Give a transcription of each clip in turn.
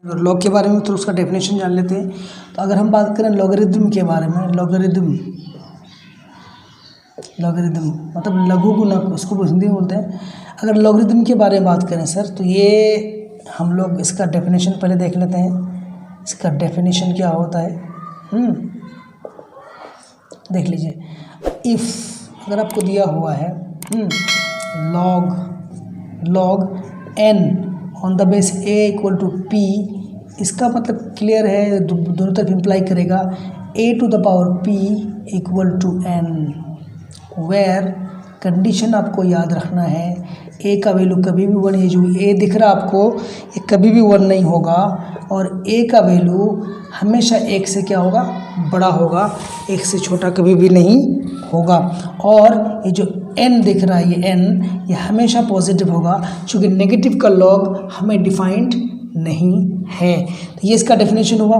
Log के बारे में तो उसका डेफिनेशन जान लेते हैं। तो अगर हम बात करें लॉगरिदम के बारे में, लॉगरिदम मतलब लघु गुणक, उसको हिंदी में बोलते हैं। अगर लॉगरिदम के बारे में बात करें सर, तो ये हम लोग इसका डेफिनेशन पहले देख लेते हैं। इसका डेफिनेशन क्या होता है, देख लीजिए। इफ़ अगर आपको दिया हुआ है log n on the base a equal to p, इसका मतलब क्लियर है, दोनों तरफ इम्प्लाई करेगा a to the power p equal to n, where condition आपको याद रखना है a का वैल्यू कभी भी 1, ये जो a दिख रहा है आपको, ये कभी भी 1 नहीं होगा, और a का वैल्यू हमेशा 1 से क्या होगा, बड़ा होगा, 1 से छोटा कभी भी नहीं होगा। और ये जो n दिख रहा है, ये n ये हमेशा पॉजिटिव होगा, क्योंकि नेगेटिव का लॉग हमें डिफाइंड नहीं है। तो ये इसका डेफिनेशन हुआ।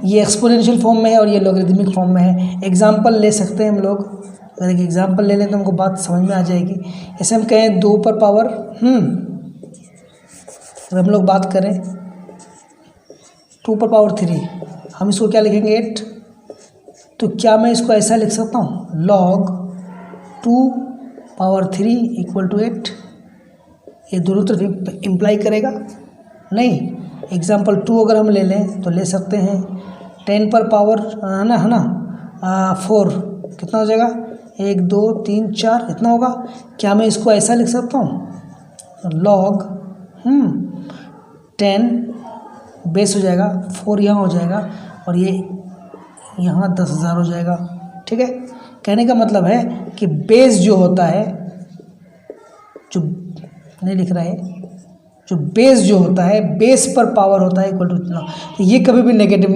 ये एक्सपोनेंशियल फॉर्म में है और ये लॉगरिदमिक फॉर्म में है। एग्जांपल ले सकते हैं हम लोग, अगर एक एग्जांपल ले लें तो हमको बात समझ में आ जाएगी। जैसे हम कहें 2 पर पावर, अगर हम लोग बात करें 2 पर पावर 3, हम इसको क्या लिखेंगे 8। तो क्या मैं इसको ऐसा लिख सकता हूँ, लॉग 2 पावर 3 इक्वल टू 8, ये दोनों तरफ इम्प्लाई करेगा नहीं। एग्जाम्पल 2 अगर हम ले लें तो ले सकते हैं 10 पर पावर है ना 4, कितना हो जाएगा, 1 2 3 4 इतना होगा। क्या मैं इसको ऐसा लिख सकता हूँ, लॉग 10 बेस हो जाएगा, 4 यहाँ हो जाएगा, और ये यहाँ 10,000 हो जाएगा। ठीक है, कहने का मतलब है कि बेस जो होता है, जो नहीं लिख रहा है, जो बेस जो होता है, बेस पर पावर होता है इक्वल टू इतना, तो ये कभी भी नेगेटिव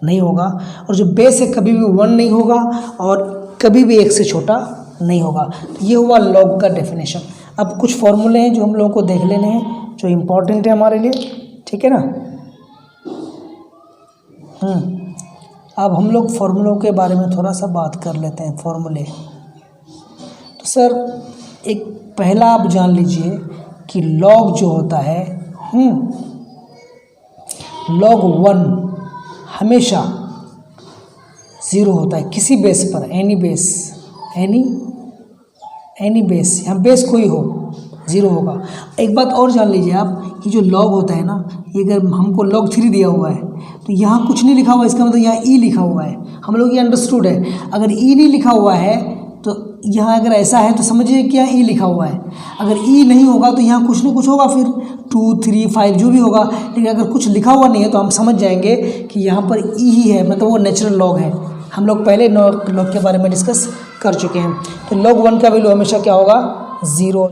नहीं होगा, और जो बेस है कभी भी 1 नहीं होगा, और कभी भी 1 से छोटा नहीं होगा। तो ये हुआ लॉग का डेफिनेशन। अब कुछ फॉर्मूले हैं जो हम लोगों को देख लेने हैं, जो इम्पोर्टेंट है हमारे लिए, ठीक है ना। अब हम लोग फॉर्मूलों के बारे में थोड़ा सा बात कर लेते हैं। फॉर्मूले तो सर एक पहला आप जान लीजिए कि लॉग जो होता है, लॉग 1 हमेशा 0 होता है किसी बेस पर, एनी बेस, यहाँ बेस कोई हो 0 होगा। एक बात और जान लीजिए आप, ये जो लॉग होता है ना, ये अगर हमको log 3 दिया हुआ है तो यहाँ कुछ नहीं लिखा हुआ है, इसका मतलब यहाँ e लिखा हुआ है, हम लोग ये अंडरस्टूड है। अगर e नहीं लिखा हुआ है तो यहाँ अगर ऐसा है तो समझिए कि यहाँ e लिखा हुआ है। अगर e नहीं होगा तो यहाँ कुछ ना कुछ होगा, फिर 2 3 5 जो भी होगा, लेकिन अगर कुछ लिखा हुआ नहीं है तो हम समझ जाएंगे कि यहाँ पर e ही है, मतलब वो नेचुरल लॉग है। हम लोग पहले लॉग के बारे में डिस्कस कर चुके हैं। तो log 1 का वैल्यू हमेशा क्या होगा, 0।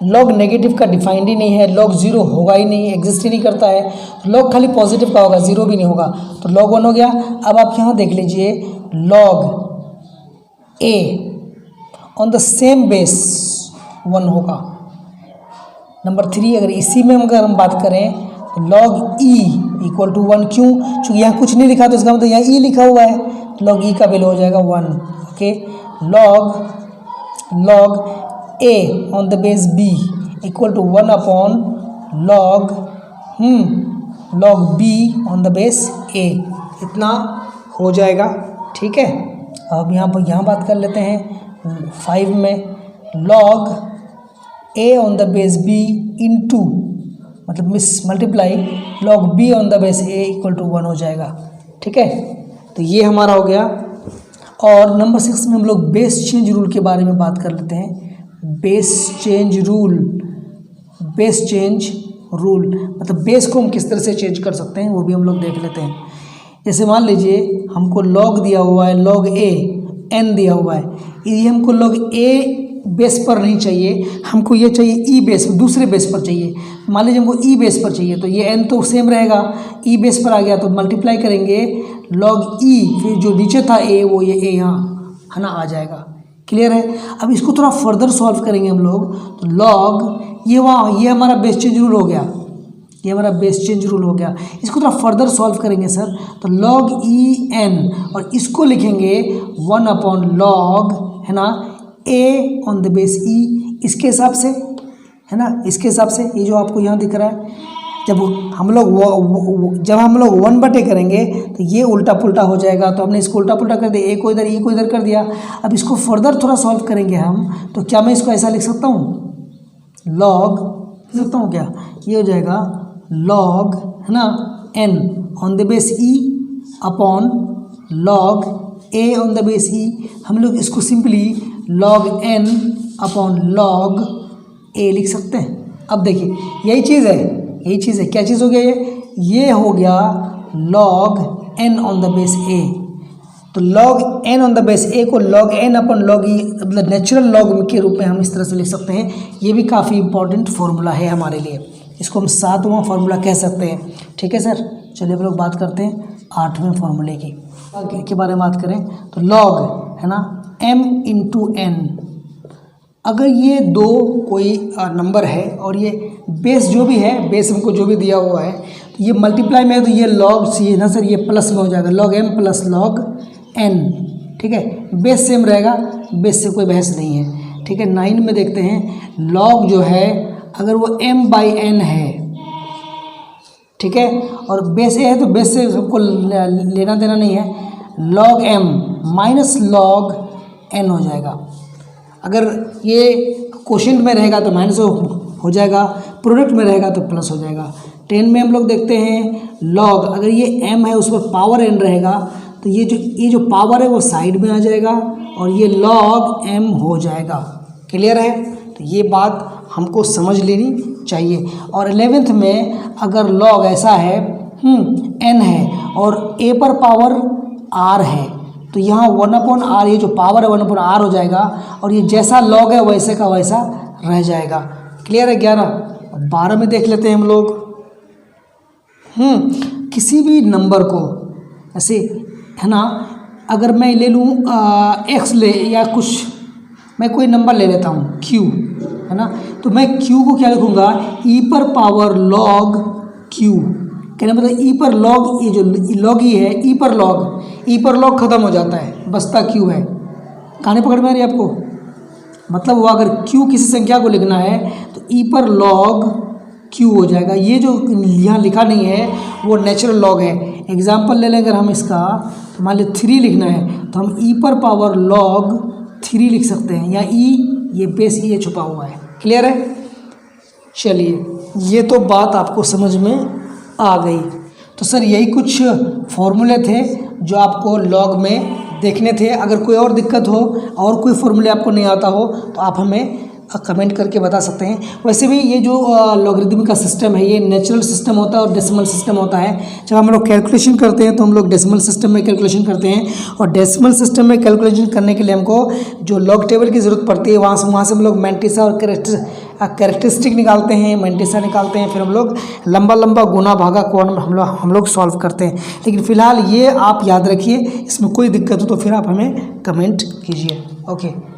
लॉग नेगेटिव का डिफाइंड ही नहीं है, लॉग 0 होगा ही नहीं, एग्जिस्ट ही नहीं करता है। लॉग खाली पॉजिटिव का होगा, 0 भी नहीं होगा। तो log 1 हो गया। अब आप यहाँ देख लीजिए, log a on the same base 1 होगा। नंबर 3 अगर इसी में अगर हम बात करें तो log e इक्वल टू 1, क्यों, क्योंकि यहाँ कुछ नहीं लिखा तो इसका मतलब यहाँ e लिखा हुआ है, log e का वैल्यू हो जाएगा 1। Okay, log a on the base b equal to 1 upon log b on the base a, इतना हो जाएगा। ठीक है, अब यहाँ बात कर लेते हैं 5 में, log a on the base b into मतलब multiply log b on the base a equal to 1 हो जाएगा। ठीक है, तो ये हमारा हो गया। और नंबर 6 में हम लोग बेस चेंज रूल के बारे में बात कर लेते हैं। बेस चेंज रूल मतलब बेस को हम किस तरह से चेंज कर सकते हैं वो भी हम लोग देख लेते हैं। जैसे मान लीजिए हमको log दिया हुआ है, log a n दिया हुआ है, ये हमको log a बेस पर नहीं चाहिए, हमको ये चाहिए e बेस, दूसरे बेस पर चाहिए। मान लीजिए हमको e बेस पर चाहिए, तो ये n तो सेम रहेगा, e बेस पर आ गया तो मल्टीप्लाई करेंगे log e, फिर जो नीचे था a वो ये a यहाँ है ना आ जाएगा। क्लियर है। अब इसको थोड़ा फर्दर सॉल्व करेंगे हम लोग, तो log ये हमारा बेस चेंज रूल हो गया, ये हमारा बेस चेंज रूल हो गया। इसको थोड़ा फर्दर सॉल्व करेंगे सर, तो log e n, और इसको लिखेंगे 1 अपॉन log है ना a on the base e, इसके हिसाब से है ना, इसके हिसाब से ये जो आपको यहाँ दिख रहा है जब हम लोग 1/a करेंगे तो ये उल्टा पुल्टा हो जाएगा, तो हमने इसको उल्टा पुल्टा कर दिया, ए को इधर कर दिया। अब इसको फर्दर थोड़ा सॉल्व करेंगे हम, तो क्या मैं इसको ऐसा लिख सकता हूँ, लॉग लिख सकता हूँ क्या, ये हो जाएगा लॉग, है ना, n on the base e upon log a on the base e। हम लोग इसको simply log n upon log a लिख सकते हैं। अब देखिए यही चीज़ है, क्या चीज़ हो गया ये हो गया log n on the base a। तो log n on the base a को log n अपन log e मतलब नेचुरल लॉग के रूप में हम इस तरह से लिख सकते हैं। ये भी काफ़ी इंपॉर्टेंट फार्मूला है हमारे लिए, इसको हम 7वां फार्मूला कह सकते हैं। ठीक है सर, चलिए हम लोग बात करते हैं 8वें फार्मूले के बारे में बात करें तो log है ना m इंटू n। अगर ये दो कोई नंबर है और ये बेस जो भी है, बेस हमको जो भी दिया हुआ है, तो ये मल्टीप्लाई में है तो ये लॉग सी है ना सर, ये प्लस में हो जाएगा log m plus log n। ठीक है, बेस सेम रहेगा, बेस से कोई बहस नहीं है। ठीक है, 9 में देखते हैं log जो है अगर वो m/n है, ठीक है, और बेस ए है तो बेस से सबको लेना देना नहीं है, log m minus log n हो जाएगा। अगर ये क्वोशेंट में रहेगा तो माइनस हो जाएगा, प्रोडक्ट में रहेगा तो प्लस हो जाएगा। 10 में हम लोग देखते हैं log, अगर ये m है उस पर पावर n रहेगा तो ये जो पावर है वो साइड में आ जाएगा और ये log m हो जाएगा। क्लियर है, तो ये बात हमको समझ लेनी चाहिए। और 11th में अगर log ऐसा है n है और a पर पावर r है तो यहाँ 1/r, ये जो पावर है 1/r हो जाएगा और ये जैसा log है वैसे का वैसा रह जाएगा। क्लियर है। 11 12 में देख लेते हैं हम लोग। किसी भी नंबर को ऐसे है ना, अगर मैं ले लूँ x ले या कुछ, मैं कोई नंबर ले लेता हूँ q, है ना, तो मैं q को क्या लिखूँगा, e पर पावर log q। कहने मतलब e पर log, ये जो log e है e पर log ख़त्म हो जाता है, बसता q है। कहानी पकड़ में आ रही है आपको, मतलब वो अगर q किसी संख्या को लिखना है तो e पर log q हो जाएगा। ये जो यहाँ लिखा नहीं है वो नेचुरल लॉग है। एग्जाम्पल ले लें अगर हम इसका, तो मान लीजिए 3 लिखना है तो हम e पर पावर log 3 लिख सकते हैं, या e ये बेस ये छुपा हुआ है। क्लियर है। चलिए ये तो बात आपको समझ में आ गई। तो सर यही कुछ फॉर्मूले थे जो आपको लॉग में देखने थे। अगर कोई और दिक्कत हो और कोई फॉर्मूले आपको नहीं आता हो तो आप हमें कमेंट करके बता सकते हैं। वैसे भी ये जो लॉगरिथम का सिस्टम है ये नेचुरल सिस्टम होता है और डेसिमल सिस्टम होता है। जब हम लोग कैलकुलेशन करते हैं तो हम लोग डेसिमल सिस्टम में कैलकुलेशन करते हैं, और डेसिमल सिस्टम में कैलकुलेशन करने के लिए हमको जो लॉग टेबल की ज़रूरत पड़ती है, वहाँ से हम लोग मैंटिसा और कैरेक्टरिस्टिक निकालते हैं, मैंटिसा निकालते हैं, फिर हम लोग लंबा गुना भागा कोण हम लोग सॉल्व करते हैं। लेकिन फ़िलहाल ये आप याद रखिए, इसमें कोई दिक्कत हो तो फिर आप हमें कमेंट कीजिए। ओके।